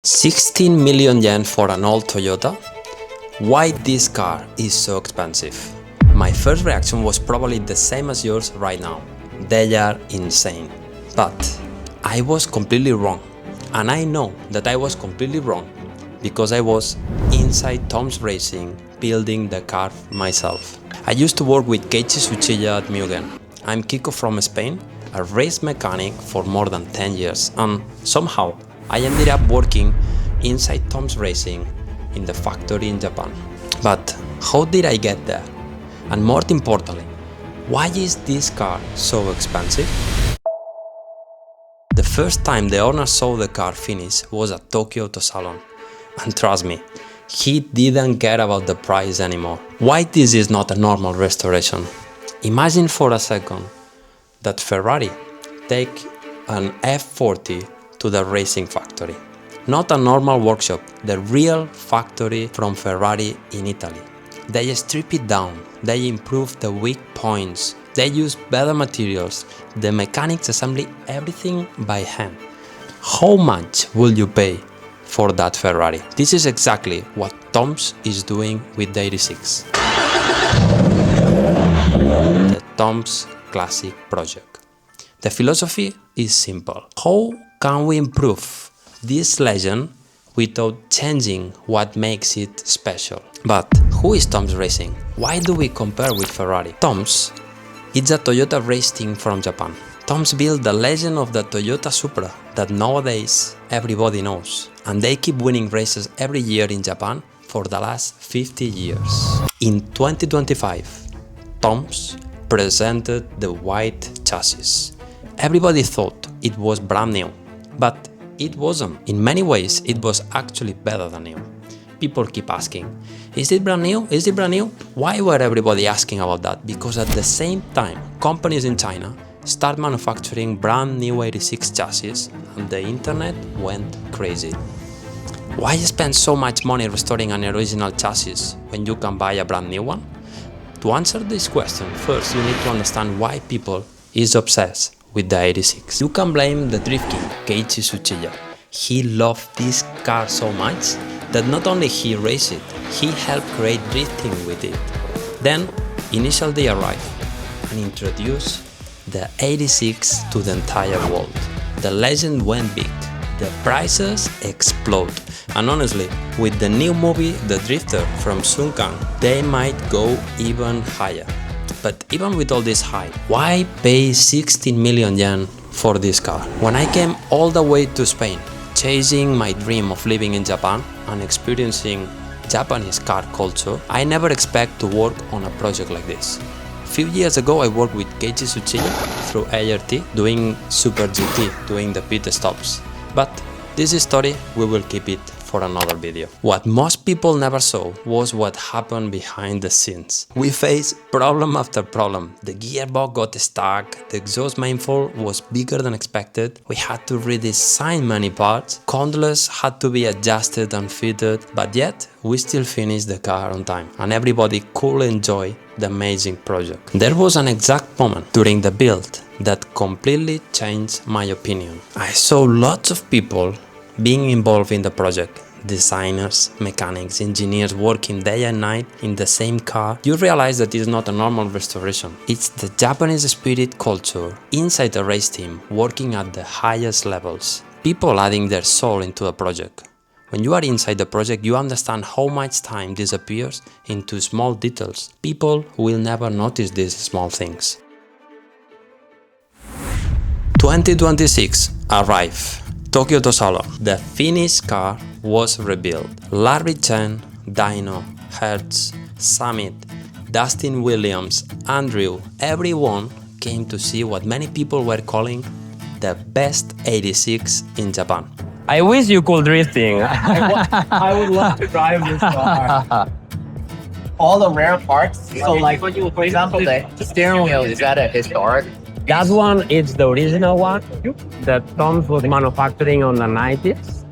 16 million yen for an old Toyota? Why this car is so expensive? My first reaction was probably the same as yours right now. They are insane. But I was completely wrong. And I know that I was completely wrong because I was inside Tom's Racing building the car myself. I used to work with Keiichi Tsuchiya at Mugen. I'm Kiko from Spain, a race mechanic for more than 10 years, and somehow I ended up working inside Tom's Racing in the factory in Japan. But how did I get there? And more importantly, why is this car so expensive? The first time the owner saw the car finish was at Tokyo Autosalon. And trust me, he didn't care about the price anymore. Why this is not a normal restoration? Imagine for a second that Ferrari take an F40 to the racing factory. Not a normal workshop, the real factory from Ferrari in Italy. They strip it down, they improve the weak points, they use better materials, the mechanics assembly everything by hand. How much will you pay for that Ferrari? This is exactly what Tom's is doing with the 86. The Tom's Classic project. The philosophy is simple. How can we improve this legend without changing what makes it special? But who is Tom's Racing? Why do we compare with Ferrari? Tom's is a Toyota race team from Japan. Tom's built the legend of the Toyota Supra that nowadays everybody knows. And they keep winning races every year in Japan for the last 50 years. In 2025, Tom's presented the white chassis. Everybody thought it was brand new, but it wasn't. In many ways, it was actually better than new. People keep asking, is it brand new? Is it brand new? Why were everybody asking about that? Because at the same time, companies in China start manufacturing brand new 86 chassis and the internet went crazy. Why spend so much money restoring an original chassis when you can buy a brand new one? To answer this question, first you need to understand why people is obsessed with the 86. You can blame the drift king, Keiichi Tsuchiya. He loved this car so much that not only he raced it, he helped create drifting with it. Then, initially they arrived and introduced the 86 to the entire world. The legend went big, the prices explode. And honestly, with the new movie The Drifter from Sun Kang, they might go even higher. But even with all this hype, why pay 16 million yen for this car? When I came all the way to Spain, chasing my dream of living in Japan and experiencing Japanese car culture, I never expect to work on a project like this. A few years ago I worked with Keiichi Tsuchiya through ART, doing Super GT, doing the pit stops. But this story, we will keep it for another video. What most people never saw was what happened behind the scenes. We faced problem after problem. The gearbox got stuck, the exhaust manifold was bigger than expected, we had to redesign many parts, controllers had to be adjusted and fitted, but yet we still finished the car on time and everybody could enjoy the amazing project. There was an exact moment during the build that completely changed my opinion. I saw lots of people being involved in the project. Designers, mechanics, engineers working day and night in the same car. You realize that it's not a normal restoration. It's the Japanese spirit culture inside the race team working at the highest levels. People adding their soul into the project. When you are inside the project, you understand how much time disappears into small details. People will never notice these small things. 2026 arrive. Tokyo Autosalon. The finished car was rebuilt. Larry Chen, Dino, Hertz, Summit, Dustin Williams, Andrew, everyone came to see what many people were calling the best 86 in Japan. I wish you could drifting. I would love to drive this car. All the rare parts. So, like, for example, the steering wheel, is that a historic? That one is the original one that Tom's was manufacturing on the 90s.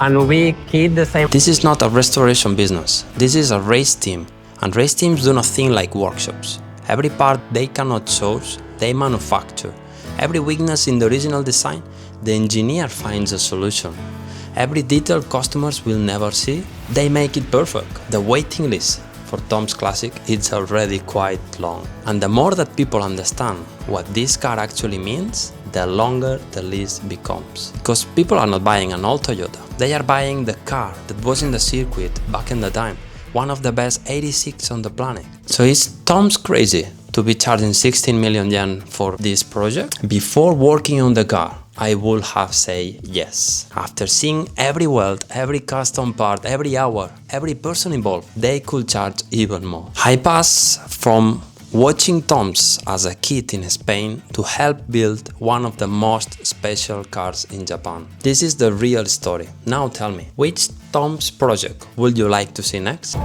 And we keep the same. This is not a restoration business. This is a race team. And race teams do not think like workshops. Every part they cannot source, they manufacture. Every weakness in the original design, the engineer finds a solution. Every detail customers will never see, they make it perfect. The waiting list for Tom's Classic is already quite long. And the more that people understand what this car actually means, the longer the list becomes. Because people are not buying an old Toyota, they are buying the car that was in the circuit back in the time, one of the best 86 on the planet. So is Tom's crazy to be charging 16 million yen for this project? Before working on the car, I would have said yes. After seeing every weld, every custom part, every hour, every person involved, they could charge even more. I pass from watching Tom's as a kid in Spain to help build one of the most special cars in Japan. This is the real story. Now tell me, which Tom's project would you like to see next?